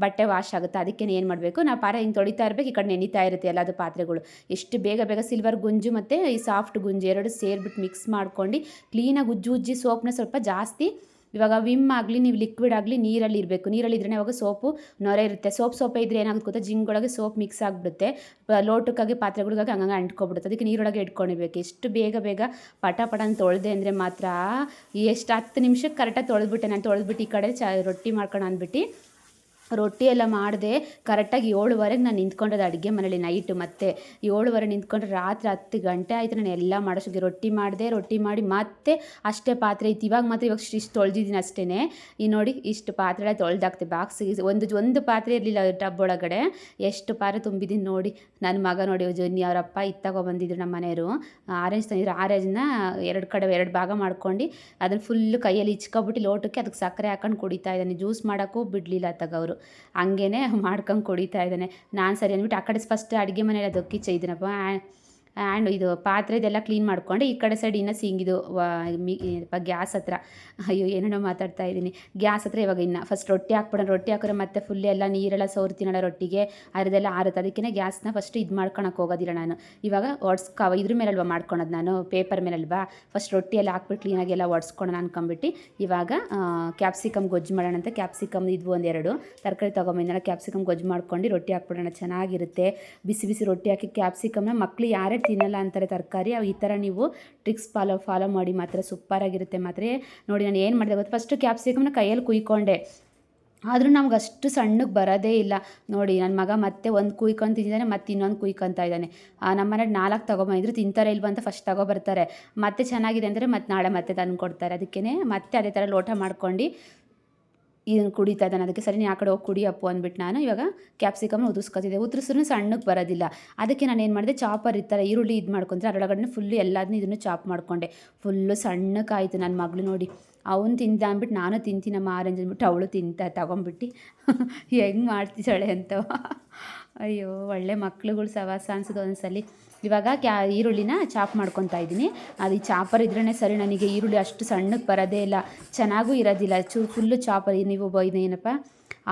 A: ಬಟ್ಟೆ ವಾಶ್ ಆಗುತ್ತೆ. ಅದಕ್ಕೆ ಏನು ಮಾಡಬೇಕು, ನಾವು ಹಿಂಗೆ ತೊಳಿತಾ ಇರಬೇಕು, ಈ ಕಡೆ ನೆನೀತಾ ಇರುತ್ತೆ ಎಲ್ಲದು ಪಾತ್ರೆಗಳು. ಎಷ್ಟು ಬೇಗ ಸಿಲ್ವರ್ ಗುಂಜು ಮತ್ತು ಈ ಸಾಫ್ಟ್ ಗುಂಜು 2 ಸೇರಿಬಿಟ್ಟು ಮಿಕ್ಸ್ ಮಾಡ್ಕೊಂಡು ಕ್ಲೀನಾಗಿ ಉಜ್ಜಿ ಸೋಪ್ನ ಸ್ವಲ್ಪ ಜಾಸ್ತಿ, ಇವಾಗ ವಿಮ್ ಆಗಲಿ ನೀವು ಲಿಕ್ವಿಡ್ ಆಗಲಿ ನೀರಲ್ಲಿ ಇರಬೇಕು. ನೀರಲ್ಲಿದ್ದರೆ ಅವಾಗ ಸೋಪು ನೊರೆ ಇರುತ್ತೆ. ಸೋಪೆ ಇದ್ದರೆ ಏನಾಗುತ್ತೆ ಗೊತ್ತಾ, ಜಿಂಗೊಳಗೆ ಸೋಪ್ ಮಿಕ್ಸ್ ಆಗಿಬಿಡುತ್ತೆ, ಲೋಟಕ್ಕಾಗಿ ಪಾತ್ರೆಗಳಿಗಾಗಿ ಹಂಗಂಗೆ ಅಂಟ್ಕೊಬಿಡುತ್ತೆ. ಅದಕ್ಕೆ ನೀರೊಳಗೆ ಇಟ್ಕೊಂಡಿರ್ಬೇಕು. ಎಷ್ಟು ಬೇಗ ಪಟ ಅಂತ ತೊಳೆದೆ ಅಂದರೆ ಮಾತ್ರ ಎಷ್ಟು 10 ನಿಮಿಷಕ್ಕೆ ಕರೆಕ್ಟಾಗಿ ತೊಳೆದ್ಬಿಟ್ಟೆ. ನಾನು ತೊಳೆದ್ಬಿಟ್ಟು ಈ ಕಡೆ ರೊಟ್ಟಿ ಮಾಡ್ಕೊಂಡು ಅಂದ್ಬಿಟ್ಟು ರೊಟ್ಟಿ ಎಲ್ಲ ಮಾಡಿದೆ. ಕರೆಕ್ಟಾಗಿ 7:15 ನಾನು ನಿಂತ್ಕೊಂಡದ್ದು ಅಡುಗೆ ಮನೇಲಿ ನೈಟು. ಮತ್ತೆ 7:15 ನಿಂತ್ಕೊಂಡ್ರೆ ರಾತ್ರಿ 10 ಗಂಟೆ ಆಯಿತು ನಾನು ಎಲ್ಲ ಮಾಡೋಷ್ಟಕ್ಕೆ. ರೊಟ್ಟಿ ಮಾಡಿ ಮತ್ತೆ ಅಷ್ಟೇ ಪಾತ್ರೆ ಇತ್ತು. ಇವಾಗ ಇಷ್ಟು ತೊಳೆದಿದ್ದೀನಿ ಅಷ್ಟೇ. ಈ ನೋಡಿ ಇಷ್ಟು ಪಾತ್ರೆ ಎಲ್ಲ ತೊಳೆದಾಕ್ತೆ. ಬಾಕ್ಸಿಗೆ ಒಂದು ಪಾತ್ರೆ ಇರಲಿಲ್ಲ ಟಬ್ ಒಳಗಡೆ, ಎಷ್ಟು ಪಾತ್ರೆ ತುಂಬಿದ್ದೀನಿ ನೋಡಿ. ನನ್ನ ಮಗ ನೋಡಿ ಜೊನ್ನಿ ಅವರಪ್ಪ ಬಂದಿದ್ರು ನಮ್ಮ ಮನೆಯವರು, ಆರೆಂಜ್ ತಂದಿದ್ರು. ಆರೆಂಜ್ನ 2 ಭಾಗ ಮಾಡ್ಕೊಂಡು ಅದನ್ನು ಫುಲ್ಲು ಕೈಯಲ್ಲಿ ಇಚ್ಕೊಬಿಟ್ಟು ಲೋಟಕ್ಕೆ ಅದಕ್ಕೆ ಸಕ್ಕರೆ ಹಾಕೊಂಡು ಕುಡಿತಾ ಇದ್ದಾನೆ. ಜ್ಯೂಸ್ ಮಾಡೋಕ್ಕೂ ಬಿಡಲಿಲ್ಲ ತಗೋರು. ಹಂಗೇ ಮಾಡ್ಕೊಂಡು ಕುಡಿತಾ ಇದ್ದಾನೆ. ನಾನು ಸರಿ ಅಂದ್ಬಿಟ್ಟು ಆ ಕಡೆ ಫಸ್ಟ್ ಅಡುಗೆ ಮನೆಯಲ್ಲ ದೊಕ್ಕಿಚ್ಚ ಇದ್ದೀನಪ್ಪ. ಆ್ಯಂಡ್ ಇದು ಪಾತ್ರೆದೆಲ್ಲ ಕ್ಲೀನ್ ಮಾಡ್ಕೊಂಡು ಈ ಕಡೆ ಸೈಡ್ ಇನ್ನೂ ಸಿಂಗಿದು ಗ್ಯಾಸ್ ಹತ್ರ, ಅಯ್ಯೋ ಏನೇನೋ ಮಾತಾಡ್ತಾ ಇದ್ದೀನಿ. ಗ್ಯಾಸ್ ಹತ್ರ ಇವಾಗ ಇನ್ನು ಫಸ್ಟ್ ರೊಟ್ಟಿ ಹಾಕ್ಬಿಡೋಣ. ರೊಟ್ಟಿ ಹಾಕಿದ್ರೆ ಮತ್ತೆ ಫುಲ್ ಎಲ್ಲ ನೀರೆಲ್ಲ ಸೋರ್ತೀನಲ್ಲ ರೊಟ್ಟಿಗೆ, ಅದೆಲ್ಲ ಆರುತ್ತೆ. ಅದಕ್ಕೆ ಗ್ಯಾಸ್ನ ಫಸ್ಟ್ ಇದು ಮಾಡ್ಕೊಳಕ್ಕೆ ಹೋಗೋದಿಲ್ಲ ನಾನು. ಇವಾಗ ಇದ್ರ ಮೇಲಲ್ವ ಮಾಡ್ಕೊಳೋದು ನಾನು, ಪೇಪರ್ ಮೇಲಲ್ವಾ. ಫಸ್ಟ್ ರೊಟ್ಟಿ ಎಲ್ಲ ಹಾಕ್ಬಿಟ್ಟು ಕ್ಲೀನಾಗಿ ಎಲ್ಲ ಒಡ್ಸ್ಕೊಳೋಣ ಅನ್ಕೊಂಬಿಟ್ಟು ಇವಾಗ ಕ್ಯಾಪ್ಸಿಕಮ್ ಗೊಜ್ಜು ಮಾಡೋಣ ಅಂತ ಕ್ಯಾಪ್ಸಿಕಮ್ ಇದ್ವು ಒಂದೆರಡು ತರಕಾರಿ ತೊಗೊಂಬಂದಿಲ್ಲ. ಕ್ಯಾಪ್ಸಿಕಮ್ ಗೊಜ್ಜು ಮಾಡ್ಕೊಂಡು ರೊಟ್ಟಿ ಹಾಕ್ಬಿಡೋಣ, ಚೆನ್ನಾಗಿರುತ್ತೆ. ಬಿಸಿ ಬಿಸಿ ರೊಟ್ಟಿ ಹಾಕಿ ಕ್ಯಾಪ್ಸಿಕಮ್ನ ಮಕ್ಕಳು ಯಾರೇ ತಿನ್ನಲ್ಲ ಅಂತಾರೆ ತರಕಾರಿ, ಈ ಥರ ನೀವು ಟ್ರಿಕ್ಸ್ ಫಾಲೋ ಮಾಡಿ ಮಾತ್ರ ಸೂಪರಾಗಿರುತ್ತೆ ಮಾತ್ರ. ನೋಡಿ ನಾನು ಏನು ಮಾಡಿದೆ ಗೊತ್ತಾ, ಫಸ್ಟು ಕ್ಯಾಪ್ಸಿಕಮ್ನ ಕೈಯಲ್ಲಿ ಕುಯ್ಕೊಂಡೆ, ಆದರೂ ನಮ್ಗೆ ಅಷ್ಟು ಸಣ್ಣಗೆ ಬರೋದೇ ಇಲ್ಲ. ನೋಡಿ ನನ್ನ ಮಗ ಮತ್ತೆ ಒಂದು ಕುಯ್ಕೊಂಡು ತಿಂದಿದ್ದಾನೆ, ಮತ್ತೆ ಇನ್ನೊಂದು ಕುಯ್ಕೊತಾ ಇದ್ದಾನೆ. ನಮ್ಮ ಮನೇಲಿ 4 ತೊಗೊಬಂದಿದ್ರು, ತಿಂತಾರೆ ಇಲ್ವ ಅಂತ ಫಸ್ಟ್ ತೊಗೊಬರ್ತಾರೆ, ಮತ್ತೆ ಚೆನ್ನಾಗಿದೆ ಅಂದರೆ ಮತ್ತೆ ನಾಳೆ ಮತ್ತೆ ತಂದು ಕೊಡ್ತಾರೆ. ಅದಕ್ಕೇ ಮತ್ತೆ ಅದೇ ಥರ ಲೋಟ ಮಾಡ್ಕೊಂಡು ಇದನ್ನು ಕುಡಿತಾ ಇದ್ದಾನೆ. ಅದಕ್ಕೆ ಸರಿ ನೀನು ಆ ಕಡೆ ಹೋಗಿ ಕುಡಿಯಪ್ಪು ಅಂದ್ಬಿಟ್ಟು ನಾನು ಇವಾಗ ಕ್ಯಾಪ್ಸಿಕಮ್ನ ಉದುರಿಸ್ಕೊತಿದ್ದೆ. ಉದುರಿಸ್ರೂ ಸಣ್ಣಕ್ಕೆ ಬರೋದಿಲ್ಲ. ಅದಕ್ಕೆ ನಾನು ಏನು ಮಾಡಿದೆ, ಚಾಪರ್ ಇರ್ತಾರೆ ಈರುಳ್ಳಿ ಇದು ಮಾಡ್ಕೊತಾರೆ, ಅದರೊಳಗಡೆ ಫುಲ್ಲು ಎಲ್ಲದನ್ನೂ ಇದನ್ನು ಚಾಪ್ ಮಾಡಿಕೊಂಡೆ. ಫುಲ್ಲು ಸಣ್ಣಕ್ಕಾಯಿತು. ನನ್ನ ಮಗಳು ನೋಡಿ ಅವನು ತಿಂದ ಅಂದ್ಬಿಟ್ಟು ನಾನು ತಿಂತೀನಮ್ಮ ಆರೆಂಜ್ ಅಂದ್ಬಿಟ್ಟು ಅವಳು ತೊಗೊಂಬಿಟ್ಟು ಹೆಂಗೆ ಮಾಡ್ತಿದ್ದಾಳೆ ಅಂತ. ಅಯ್ಯೋ ಒಳ್ಳೆ ಮಕ್ಳುಗಳು ಸವಾಸ ಅನ್ಸೋದು ಒಂದ್ಸಲಿ. ಇವಾಗ ಈರುಳ್ಳಿನ ಚಾಪ್ ಮಾಡ್ಕೊತಾ ಇದ್ದೀನಿ. ಅದು ಈ ಚಾಪರ್ ಇದ್ರೇ ಸರಿ, ನನಗೆ ಈರುಳ್ಳಿ ಅಷ್ಟು ಸಣ್ಣಕ್ಕೆ ಬರೋದೇ ಇಲ್ಲ, ಚೆನ್ನಾಗೂ ಇರೋದಿಲ್ಲ. Full chopper. ನೀವು ಏನಪ್ಪ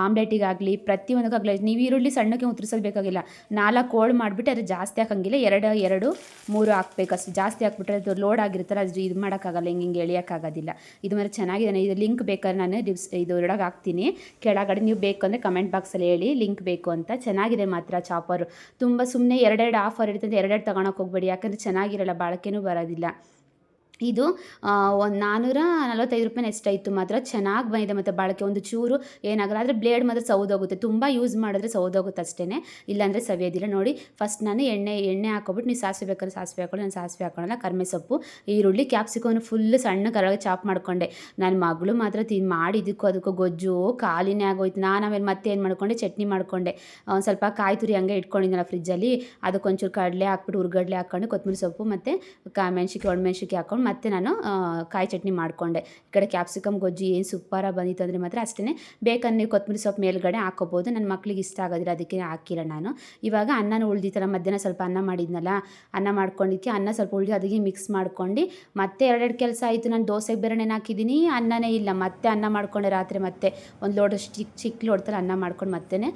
A: ಆಮ್ಲೆಟಿಗಾಗಲಿ ಪ್ರತಿಯೊಂದಕ್ಕಾಗಲಿ ನೀವು ಈರುಳ್ಳಿ ಸಣ್ಣಕ್ಕೆ ಉತ್ತರಿಸೋದು ಬೇಕಾಗಿಲ್ಲ. 4 ಹೋಳು ಮಾಡಿಬಿಟ್ಟು ಅದು ಜಾಸ್ತಿ ಹಾಕೋಂಗಿಲ್ಲ, 2 3 ಹಾಕ್ಬೇಕು ಅಷ್ಟು. ಜಾಸ್ತಿ ಹಾಕ್ಬಿಟ್ರೆ ಅದು ಲೋಡ್ ಆಗಿರ್ತಾರೆ, ಅದು ಇದು ಮಾಡೋಕ್ಕಾಗಲ್ಲ, ಹಿಂಗೆ ಎಳಿಯೋಕ್ಕಾಗೋದಿಲ್ಲ. ಇದು ಮೇಲೆ ಚೆನ್ನಾಗಿದೆ. ಇದು ಲಿಂಕ್ ಬೇಕಾದ್ರೆ ನಾನು ಇದು ಒಳಗೆ ಹಾಕ್ತೀನಿ ಕೆಳಗಡೆ, ನೀವು ಬೇಕು ಅಂದರೆ ಕಮೆಂಟ್ ಬಾಕ್ಸಲ್ಲಿ ಹೇಳಿ ಲಿಂಕ್ ಬೇಕು ಅಂತ. ಚೆನ್ನಾಗಿದೆ ಮಾತ್ರ ಚಾಪರು. ತುಂಬ ಸುಮ್ಮನೆ 2 ಆಫರ್ ಇರ್ತದೆ, 2 ತೊಗೊಳಕ್ಕೆ ಹೋಗ್ಬೇಡಿ, ಯಾಕಂದರೆ ಚೆನ್ನಾಗಿರಲ್ಲ, ಬಾಳಕೆನೂ ಬರೋದಿಲ್ಲ. ಇದು ಒಂದು 445 ರೂಪಾಯಿನ ಎಷ್ಟಾಯಿತು ಮಾತ್ರ. ಚೆನ್ನಾಗಿ ಬಂದಿದೆ ಮತ್ತು ಬಾಳಕೆ ಒಂದು ಚೂರು ಏನಾಗಲ್ಲ. ಆದರೆ ಬ್ಲೇಡ್ ಮಾತ್ರ ಸೌದೋಗುತ್ತೆ, ತುಂಬ ಯೂಸ್ ಮಾಡಿದ್ರೆ ಸೌದೋಗುತ್ತೆ ಅಷ್ಟೇ, ಇಲ್ಲಾಂದರೆ ಸವಿಯೋದಿಲ್ಲ. ನೋಡಿ ಫಸ್ಟ್ ನಾನು ಎಣ್ಣೆ ಹಾಕೊಬಿಟ್ಟು, ನೀವು ಸಾಸಿವೆ ಬೇಕಾದ್ರೆ ಸಾಸಿವೆ ಹಾಕೊಳ್ಳಿ, ನಾನು ಸಾಸಿವೆ ಹಾಕೊಳ್ಳೋಣ. ಕರ್ಮೆ ಸೊಪ್ಪು, ಈರುಳ್ಳಿ, ಕ್ಯಾಪ್ಸಿಕಮ್ನ ಫುಲ್ಲು ಸಣ್ಣ ಕರವಾಗಿ ಚಾಪ್ ಮಾಡಿಕೊಂಡೆ. ನನ್ನ ಮಗಳು ಮಾತ್ರ ಮಾಡಿದ್ದಕ್ಕೂ ಅದಕ್ಕೂ ಗೊಜ್ಜು ಖಾಲಿನೇ ಆಗೋಯ್ತು. ನಾನು ಆಮೇಲೆ ಮತ್ತೆ ಏನು ಮಾಡ್ಕೊಂಡೆ, ಚಟ್ನಿ ಮಾಡಿಕೊಂಡೆ. ಒಂದು ಸ್ವಲ್ಪ ಕಾಯಿ ತುರಿ ಹಂಗೆ ಇಟ್ಕೊಂಡಿದ್ದೆನಲ್ಲ ಫ್ರಿಜ್ಜಲ್ಲಿ, ಅದಕ್ಕೊಂಚೂರು ಕಡಲೆ ಹಾಕ್ಬಿಟ್ಟು ಹುರ್ಗಡ್ಲೆ ಹಾಕ್ಕೊಂಡು ಕೊತ್ತಂಬರಿ ಸೊಪ್ಪು ಮತ್ತು ಮೆಣ್ಸಿಕಾಯಿ ಒಣಮೆಣ್ಸಿಕಾಯಿ ಹಾಕ್ಕೊಂಡು ಮತ್ತೆ ನಾನು ಕಾಯಿ ಚಟ್ನಿ ಮಾಡಿಕೊಂಡೆ. ಈ ಕಡೆ ಕ್ಯಾಪ್ಸಿಕಮ್ ಗೊಜ್ಜು ಏನು ಸೂಪರಾಗಿ ಬಂದಿತ್ತು ಅಂದರೆ ಮಾತ್ರ ಅಷ್ಟೇ. ಬೇಕಂದ್ರೆ ನೀವು ಕೊತ್ತಂಬರಿ ಸೊಪ್ಪು ಮೇಲ್ಗಡೆ ಹಾಕೋಬೋದು, ನನ್ನ ಮಕ್ಳಿಗೆ ಇಷ್ಟ ಆಗೋದಿಲ್ಲ, ಅದಕ್ಕೆ ಹಾಕಿಲ್ಲ ನಾನು. ಇವಾಗ ಅನ್ನನ ಉಳ್ದಿತ್ತಲ್ಲ, ಮಧ್ಯಾಹ್ನ ಸ್ವಲ್ಪ ಅನ್ನ ಮಾಡಿದ್ನಲ್ಲ, ಅನ್ನ ಮಾಡ್ಕೊಂಡಿದ್ದಕ್ಕೆ ಅನ್ನ ಸ್ವಲ್ಪ ಉಳ್ದು ಅದಕ್ಕೆ ಮಿಕ್ಸ್ ಮಾಡ್ಕೊಂಡು ಮತ್ತೆ 2 ಕೆಲಸ ಆಯಿತು. ನಾನು ದೋಸೆಗೆ ಬೇರೆ ಹಾಕಿದ್ದೀನಿ, ಅನ್ನನೇ ಇಲ್ಲ. ಮತ್ತೆ ಅನ್ನ ಮಾಡ್ಕೊಂಡೆ ರಾತ್ರಿ, ಮತ್ತೆ ಒಂದು ಲೋಟ ಚಿಕ್ಕ ಲೋಟದಲ್ಲಿ ಅನ್ನ ಮಾಡ್ಕೊಂಡು ಮತ್ತೆ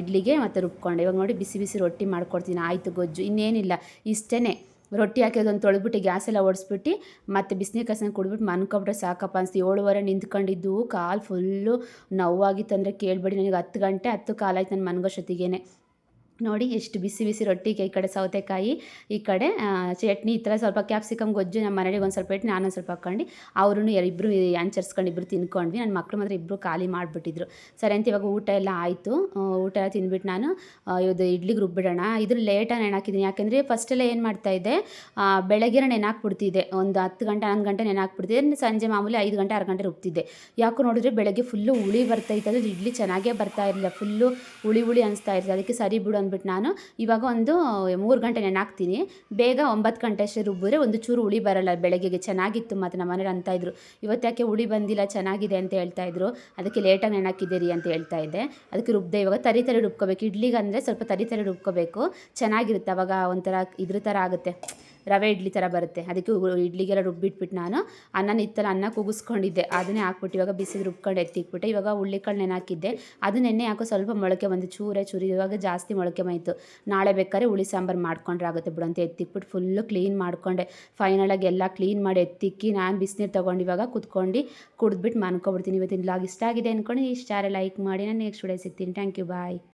A: ಇಡ್ಲಿಗೆ ಮತ್ತೆ ರುಬ್ಕೊಂಡೆ. ಇವಾಗ ನೋಡಿ ಬಿಸಿ ಬಿಸಿ ರೊಟ್ಟಿ ಮಾಡ್ಕೊಡ್ತೀನಿ. ಆಯಿತು ಗೊಜ್ಜು, ಇನ್ನೇನಿಲ್ಲ, ಇಷ್ಟೇ. ರೊಟ್ಟಿ ಹಾಕಿ ಅದನ್ನು ತೊಳೆದ್ಬಿಟ್ಟು ಗ್ಯಾಸೆಲ್ಲ ಒಡಿಸ್ಬಿಟ್ಟು ಮತ್ತೆ ಬಿಸಿನೀರು ಕಾಸನ್ನ ಕುಡಿದ್ಬಿಟ್ಟು ಮನ್ಕೊಬಿಟ್ರೆ ಸಾಕಪ್ಪ ಅನಿಸ್ತು. 7:15 ನಿಂತ್ಕೊಂಡಿದ್ದು ಕಾಲು ಫುಲ್ಲು ನೋವಾಗಿತ್ತು ಅಂದರೆ ಕೇಳಬೇಡಿ. ನನಗೆ 10 ಗಂಟೆ 10 ಕಾಲಾಯ್ತು ನಾನು ಮನ್ಗೋಷ್ಟೊತ್ತಿಗೇನೆ. ನೋಡಿ ಎಷ್ಟು ಬಿಸಿ ಬಿಸಿ ರೊಟ್ಟಿಗೆ, ಈ ಕಡೆ ಸೌತೆಕಾಯಿ, ಈ ಕಡೆ ಚಟ್ನಿ, ಈ ಥರ ಸ್ವಲ್ಪ ಕ್ಯಾಪ್ಸಿಕಮ್ ಗೊಜ್ಜು ನಮ್ಮ ಮನೆಗೆ ಒಂದು ಸ್ವಲ್ಪ ಇಟ್ಟು ನಾನು ಸ್ವಲ್ಪ ಹಾಕ್ಕೊಂಡು ಅವರು ಇಬ್ಬರು ಅಂಚರ್ಸ್ಕೊಂಡು ಇಬ್ಬರು ತಿನ್ಕೊಂಡ್ವಿ. ನನ್ನ ಮಕ್ಕಳು ಮಾತ್ರ ಇಬ್ಬರು ಖಾಲಿ ಮಾಡಿಬಿಟ್ಟಿದ್ರು. ಸರಿ ಅಂತ ಇವಾಗ ಊಟ ಎಲ್ಲ ಆಯಿತು. ಊಟ ಎಲ್ಲ ತಿಂದ್ಬಿಟ್ಟು ನಾನು ಇದು ಇಡ್ಲಿಗೆ ರುಬ್ಬಿಡೋಣ. ಇದನ್ನು ಲೇಟಾಗಿ ನೆನಾಕಿದ್ದೀನಿ, ಯಾಕೆಂದರೆ ಫಸ್ಟೆಲ್ಲ ಏನು ಮಾಡ್ತಾಯಿದ್ದೆ, ಬೆಳಗ್ಗೆ ನೆನಾಕ್ಬಿಡ್ತಿದ್ದೆ. ಒಂದು 10 ಗಂಟೆ 11 ಗಂಟೆ ನೆನಾಕ್ಬಿಡ್ತಿದ್ದೆ. ಸಂಜೆ ಮಾಮೂಲಿ 5 ಗಂಟೆ 6 ಗಂಟೆ ರುಬ್ತಿದ್ದೆ. ಯಾಕೋ ನೋಡಿದ್ರೆ ಬೆಳಗ್ಗೆ ಫುಲ್ಲು ಹುಳಿ ಬರ್ತಾಯಿತ್ತು, ಅದು ಇಡ್ಲಿ ಚೆನ್ನಾಗೇ ಬರ್ತಾ ಇರಲಿಲ್ಲ, ಫುಲ್ಲು ಹುಳಿ ಅನಿಸ್ತಾ ಇರ್ತದೆ. ಅದಕ್ಕೆ ಸರಿ ಬಿಡು ಅಂದ್ಬಿಟ್ಟು ನಾನು ಇವಾಗ ಒಂದು 3 ಗಂಟೆ ನೆನಾಕ್ತೀನಿ. ಬೇಗ 9 ಗಂಟೆ ಅಷ್ಟೇ ರುಬ್ಬಿದ್ರೆ ಒಂದು ಚೂರು ಹುಳಿ ಬರಲ್ಲ. ಬೆಳಗ್ಗೆಗೆ ಚೆನ್ನಾಗಿತ್ತು ಮತ್ತು ನಮ್ಮ ಮನೇಲಿ ಅಂತ ಇದ್ರು, ಇವತ್ತು ಯಾಕೆ ಹುಳಿ ಬಂದಿಲ್ಲ ಚೆನ್ನಾಗಿದೆ ಅಂತ ಹೇಳ್ತಾ ಇದ್ರು, ಅದಕ್ಕೆ ಲೇಟಾಗಿ ನೆನಾಕಿದ್ದೀರಿ ಅಂತ ಹೇಳ್ತಾ ಇದ್ದೆ. ಅದಕ್ಕೆ ರುಬ್ದೆ. ಇವಾಗ ತರಿ ರುಬ್ಕೋಬೇಕು. ಇಡ್ಲಿಗೆ ಅಂದರೆ ಸ್ವಲ್ಪ ತರಿ ರುಬ್ಕೋಬೇಕು, ಚೆನ್ನಾಗಿರುತ್ತೆ. ಅವಾಗ ಒಂಥರ ಇದ್ರ ಥರ ಆಗುತ್ತೆ, ರವೆ ಇಡ್ಲಿ ಥರ ಬರುತ್ತೆ. ಅದಕ್ಕೆ ಇಡ್ಲಿಗೆಲ್ಲ ರುಬ್ಬಿಟ್ಬಿಟ್ಟು ನಾನು ಅನ್ನ ಕೂಗಿಸ್ಕೊಂಡಿದ್ದೆ, ಅದನ್ನೇ ಹಾಕ್ಬಿಟ್ಟು ಇವಾಗ ಬಿಸಿಗೆ ರುಬ್ಕೊಂಡು ಎತ್ತಿಕ್ಬಿಟ್ಟೆ. ಇವಾಗ ಹುಳ್ಳಿಕಾಳು ನೆನಾಕಿದ್ದೆ, ಅದು ನೆನ್ನೆ ಹಾಕೋ ಸ್ವಲ್ಪ ಮೊಳಕೆ ಬಂದು ಚೂರೇ ಇವಾಗ ಜಾಸ್ತಿ ಮೊಳಕೆ ಬಂತು. ನಾಳೆ ಬೇಕಾದ್ರೆ ಹುಳಿ ಸಾಂಬಾರು ಮಾಡ್ಕೊಂಡ್ರೆ ಆಗುತ್ತೆ ಬಿಡು ಅಂತ ಎತ್ತಿಕ್ಬಿಟ್ಟು ಫುಲ್ಲು ಕ್ಲೀನ್ ಮಾಡಿಕೊಂಡೆ. ಫೈನಲಾಗಿ ಎಲ್ಲ ಕ್ಲೀನ್ ಮಾಡಿ ಎತ್ತಿಕ್ಕಿ ನಾನು ಬಿಸಿನೀರು ತೊಗೊಂಡು ಇವಾಗ ಕುತ್ಕೊಂಡು ಕುಡಿದ್ಬಿಟ್ಟು ಮನ್ಕೊಬಿಡ್ತೀನಿ. ಇವತ್ತಿನ ವ್ಲಾಗ್ ಇಷ್ಟ ಆಗಿದೆ ಅಂದ್ಕೊಂಡು ಇಷ್ಟ ಲೈಕ್ ಮಾಡಿ. ನಾನು ನೆಕ್ಸ್ಟ್ ವಿಡಿಯೋ ಸಿಗ್ತೀನಿ. Thank you, bye.